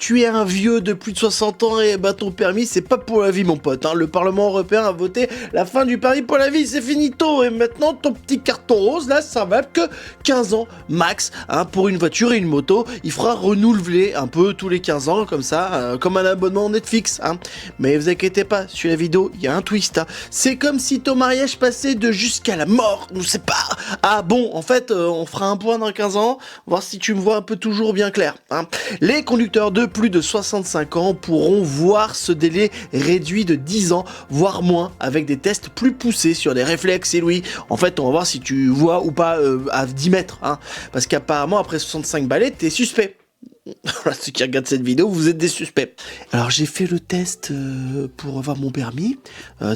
tu es un vieux de plus de 60 ans et bah ton permis c'est pas pour la vie mon pote, hein. Le Parlement européen a voté la fin du permis pour la vie, c'est finito, et maintenant ton petit carton rose là ça va que 15 ans max, hein, pour une voiture et une moto, il faudra renouveler un peu tous les 15 ans comme ça, comme un abonnement Netflix, hein. Mais vous inquiétez pas, sur la vidéo il y a un twist, hein. C'est comme si ton mariage passait de jusqu'à la mort, nous sais pas. Ah bon, en fait on fera un point dans 15 ans, voir si tu me vois un peu toujours bien clair, hein. Les conducteurs de plus de 65 ans pourront voir ce délai réduit de 10 ans, voire moins, avec des tests plus poussés sur les réflexes. Et oui, en fait, on va voir si tu vois ou pas à 10 mètres, hein, parce qu'apparemment, après 65 balais, t'es suspect. Voilà, ceux qui regardent cette vidéo, vous êtes des suspects. Alors j'ai fait le test pour avoir mon permis,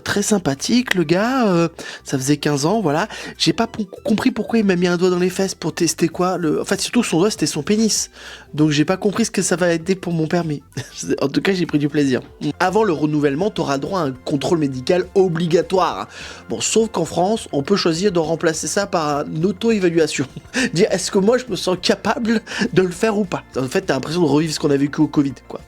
très sympathique le gars, ça faisait 15 ans, voilà. J'ai pas compris pourquoi il m'a mis un doigt dans les fesses pour tester quoi, en fait surtout son doigt c'était son pénis, donc j'ai pas compris ce que ça va aider pour mon permis. En tout cas j'ai pris du plaisir. Avant le renouvellement, t'auras droit à un contrôle médical obligatoire. Bon, sauf qu'en France, on peut choisir de remplacer ça par une auto-évaluation. Dire est-ce que moi je me sens capable de le faire ou pas. En fait, t'as l'impression de revivre ce qu'on a vécu au Covid, quoi.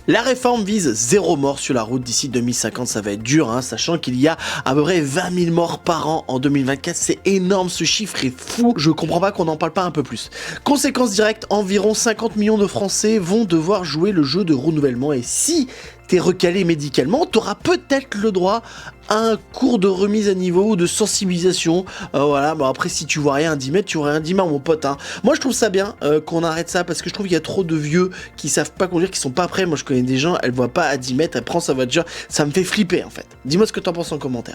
La réforme vise 0 mort sur la route d'ici 2050, ça va être dur, hein, sachant qu'il y a à peu près 20 000 morts par an en 2024, c'est énorme, ce chiffre est fou, je comprends pas qu'on n'en parle pas un peu plus. Conséquence directe, environ 50 millions de Français vont devoir jouer le jeu de renouvellement, et si t'es recalé médicalement, t'auras peut-être le droit à un cours de remise à niveau ou de sensibilisation. Voilà, bon après si tu vois rien à 10 mètres, tu vois rien à 10 mètres mon pote, hein. Moi je trouve ça bien qu'on arrête ça, parce que je trouve qu'il y a trop de vieux qui savent pas conduire, qui sont pas prêts. Moi je connais des gens, elles voient pas à 10 mètres, elles prennent sa voiture, ça me fait flipper en fait. Dis-moi ce que t'en penses en commentaire.